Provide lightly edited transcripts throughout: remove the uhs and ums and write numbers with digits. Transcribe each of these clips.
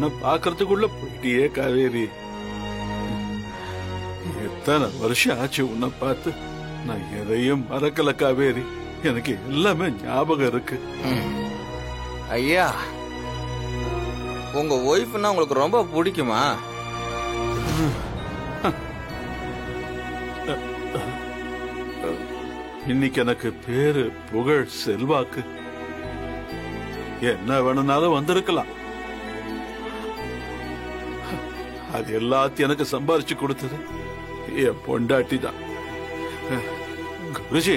உன்னை பாக்குறதுக்குள்ள போயிட்டியே காவேரி. எத்தனை வருஷம் ஆச்சு உன்னை பார்த்து. நான் எதையும் மறக்கல காவேரி. எனக்கு எல்லாமே ஞாபகம் இருக்கு. ஐயா, உங்க ஒய்ஃப்னா உங்களுக்கு ரொம்ப பிடிக்குமா? இன்னைக்கு எனக்கு பேரு, புகழ், செல்வாக்கு என்ன வேணும்னாலும் வந்திருக்கலாம். அது எல்லாத்தையும் எனக்கு சம்பாரிச்சு கொடுத்தது என் பொண்டாட்டி தான். குருஜி,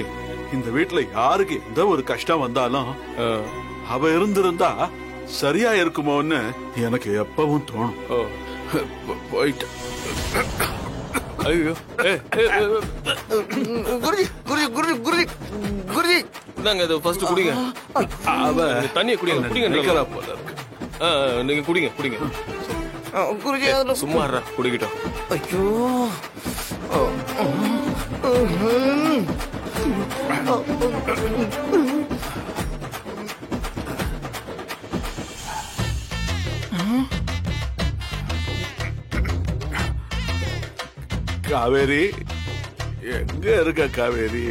இந்த வீட்டுல யாருக்கு எந்த ஒரு கஷ்டம் வந்தாலும் அவ இருந்திருந்தா சரியா இருக்குமோன்னு எனக்கு எப்பவும் தோணும். போயிட்டு ஐயோ, குருஜி குருஜி குருஜி குருஜி குருஜி இந்தாங்க, இது ஃபர்ஸ்ட் குடிங்க. தண்ணியை குடிங்க. குடிங்க போல இருக்கு. நீங்க குடிங்க குடிங்க. குருஜி சும்மா குடிக்கிட்டோம். ஐயோ, காவேரி எங்க இருக்க காவேரி?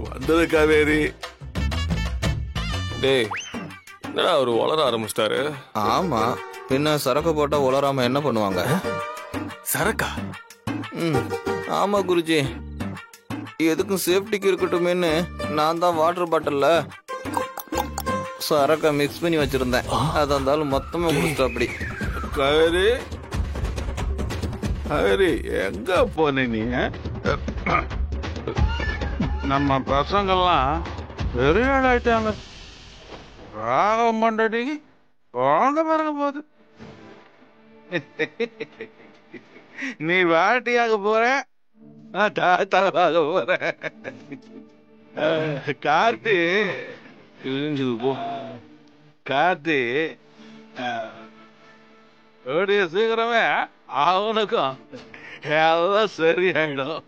வந்தது காவேரி. டேய், என்னடா அவரு வளர ஆரம்பிச்சிட்டாரு? ஆமா, பின்ன சரக்கு போட்டா உளராம என்ன பண்ணுவாங்க? சரக்கா? ஆமா குருஜி, எதுக்கும் சேஃப்டிக்கு இருக்கட்டுமேன்னு நான் தான் வாட்டர் பாட்டில்ல சரக்கா மிக்ஸ் பண்ணி வச்சிருந்தேன். அது இருந்தாலும் மொத்தமா குடிச்சிட்டு அப்படி. காவேரி, காவேரி எங்க போன நீ? நம்ம பசங்கள்லாம் பெரிய ஆளாயிட்டாங்க. ராகம் பண்றடிக்கு குழந்தை பிறகு போகுது. நீ வாட்டியாக போற, நான் தாத்தாவாக போறேன். கார்த்தி கிழிஞ்சது போ. கார்த்தி சீக்கிரமே அவனுக்கும் எல்லாம் சரியாயிடும்.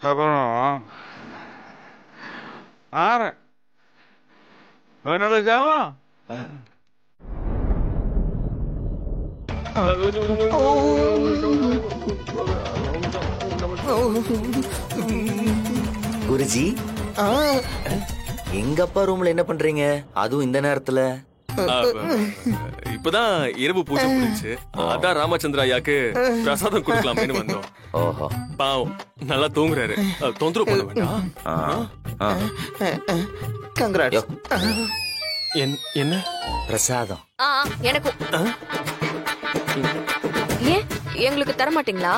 அப்புறம் என்னோட ஜாமம் குருஜி, எங்க அப்பா ரூம்ல என்ன பண்றீங்க? அதுவும் இந்த நேரத்துல? இப்பதான் இரவு பூஜை முடிஞ்சு, அதான் ராமச்சந்திர ஐயாக்கு பிரசாதம் கொடுக்கலாமேன்னு வந்தோம். ஓஹோ, பாவம் நல்லா தூங்குறாரு, தொந்தரவு பண்ண வேண்டாம். கங்க்ராட்ஸ். என்ன பிரசாதம்? எனக்கும். ஏன் எங்களுக்கு தர மாட்டீங்களா?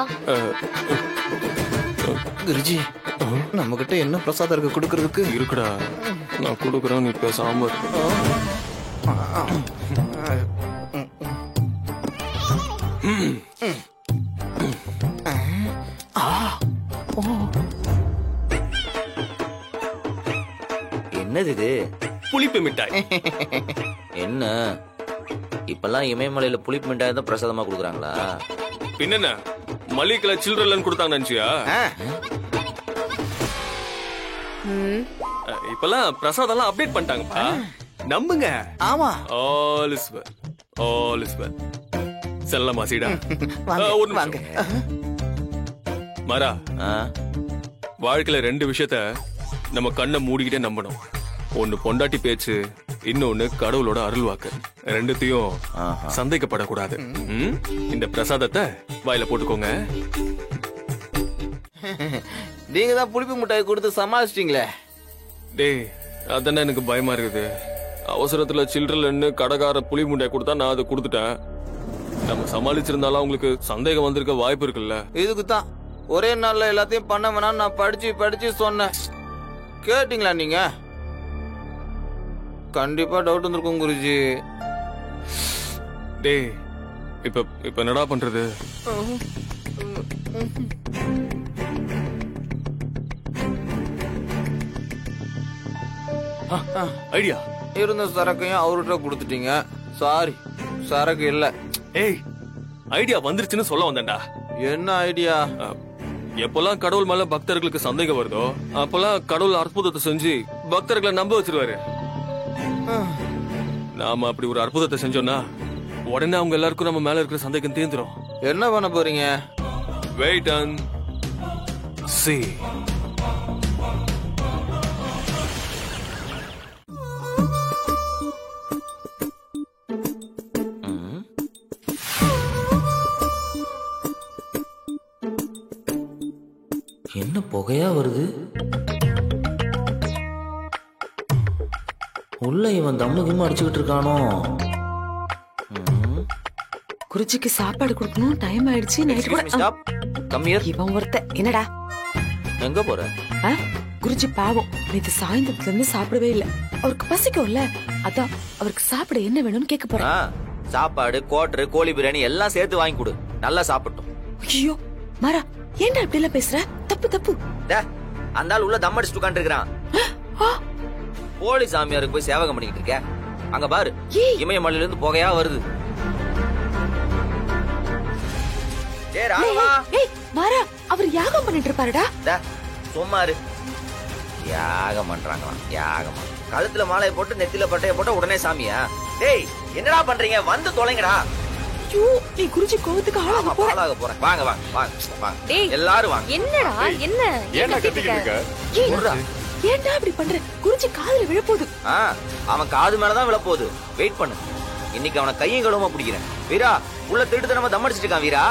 குருஜி, நம்ம கிட்ட என்ன பிரசாதம் இருக்கு கொடுக்கறதுக்கு? இருக்குடா, நான் கொடுக்குறேன், நீ பேசாம என்னது இது? புளிப்பு மிட்டாய். என்ன இப்பெல்லாம் இமயமலையில புளிப்பு மிட்டாய் தான் பிரசாதமா கொடுக்குறாங்களா? பின்ன மல்லிகைல சில்ட்ரன் கொடுத்தாங்க நினைச்சியா? இப்பெல்லாம் பிரசாதம் அப்டேட் பண்ணிட்டாங்கப்பா, நம்புங்க. ஆமா, all is well, all is well. செல்லமா சீடா வாங்க. மாரா, வாழ்க்கையில ரெண்டு விஷயத்த நம்ம கண்ணை மூடிக்கிட்டே நம்பணும். ஒன்னு பொண்டாட்டி பேச்சு, இன்னொன்னு கடவுளோட அருள் வாக்கு. ரெண்டுத்தையும் சந்தேகப்படக்கூடாது. இந்த பிரசாதத்தை வாயில போட்டுக்கோங்க. நீங்க தான் புளிப்பு மிட்டாய் கொடுத்து சமாளிச்சிட்டீங்களே. டேய், அதானே எனக்கு பயமா இருக்குது. அவசரத்துல சில்ட்ரன் கடைக்கார புளி முட்டையை கொடுத்தா நான் அதை கொடுத்துட்டேன். நம்ம சமாளிச்சிருந்தாலும் அவங்களுக்கு சந்தேகம் வந்திருக்க வாய்ப்பு இருக்குல்ல. இதுக்கு தான் ஒரே நாள்ல எல்லாத்தையும் பண்ண வேணாம் நான் படிச்சு படிச்சு சொன்னேன். கேட்டீங்களா நீங்க? கண்டிப்பா டவுட் வந்திருக்கும் குருஜி. டேய், இப்ப என்னடா பண்றது? ஐடியா. இருந்த சரக்கையும் அவர்கிட்ட கொடுத்துட்டீங்க. சாரி, சரக்கு இல்ல. ஏய், ஐடியா வந்துருச்சுன்னு சொல்ல வந்தேன்டா. என்ன ஐடியா? எப்பெல்லாம் கடவுள் மேல பக்தர்களுக்கு சந்தேகம் வருதோ அப்பெல்லாம் கடவுள் அற்புதத்தை செஞ்சு பக்தர்களை நம்ப வச்சிருவாரு. நாம அப்படி ஒரு அற்புதத்தை செஞ்சோம்னா உடனே அவங்க எல்லாருக்கும் நம்ம மேல இருக்கிற சந்தேகம் தீர்ந்துரும். என்ன பண்ண போறீங்க? Wait and see. என்ன புகையா வருது? உள்ள இவன் தம்மு கிம்ம அடிச்சுக்கிட்டு இருக்கானோ? குருஜிக்கு சாப்பாடு கொடுக்கணும், டைம் ஆயிடுச்சு. நைட் கூட ஸ்டாப் கம் ஹியர். இவன் ஒருத்த என்னடா எங்க போற? குருஜி பாவம் நேத்து சாயந்தரத்துல இருந்து சாப்பிடவே இல்ல. அவருக்கு பசிக்கும்ல, அதான் அவருக்கு சாப்பிட என்ன வேணும்னு கேட்க போறேன். சாப்பாடு, கோட்டரு, கோழி பிரியாணி எல்லாம் சேர்த்து வாங்கி கொடு, நல்லா சாப்பிட்டோம். ஐயோ மாரா, ஏன்டா இப்படி எல்லாம் பேசுற? தப்பு தப்பு. அந்த ஆள் உள்ள தம் அடிச்சுட்டு உட்கார்ந்து இருக்கான். போலி சாமியாருக்கு போய் சேவகம் பண்ணிட்டு இருக்க. அங்க பாரு, இமயமலையில இருந்து புகையா வருது. மாரா, அவர் யாகம் பண்ணிட்டு இருப்பாருடா. சும்மா இரு. யாகம் பண்றாங்களாம், யாகம். கழுத்துல மாலையை போட்டு நெத்தில பட்டைய போட்ட உடனே சாமியா? டேய் என்னடா பண்றீங்க? வந்து தொலைங்கடா. ஐயோ, நீ குருஜி கோவத்துக்கு ஆளாக போறேன். வாங்க வாங்க வாங்க எல்லாரும் வாங்க. என்னடா என்ன ஏன்டா கத்திக்கிட்டு இருக்க? ஏன்டா இப்படி பண்ற? குருஜி காதுல விழப்போகுது. அவன் காது மேலதான் விழப்போகுது. வெயிட் பண்ணு, இன்னைக்கு அவனை கையும் கழுவமா பிடிக்கிறேன். வீரா, உள்ள திருட்டுத்தனமா தம் அடிச்சிட்டு இருக்கான். வீரா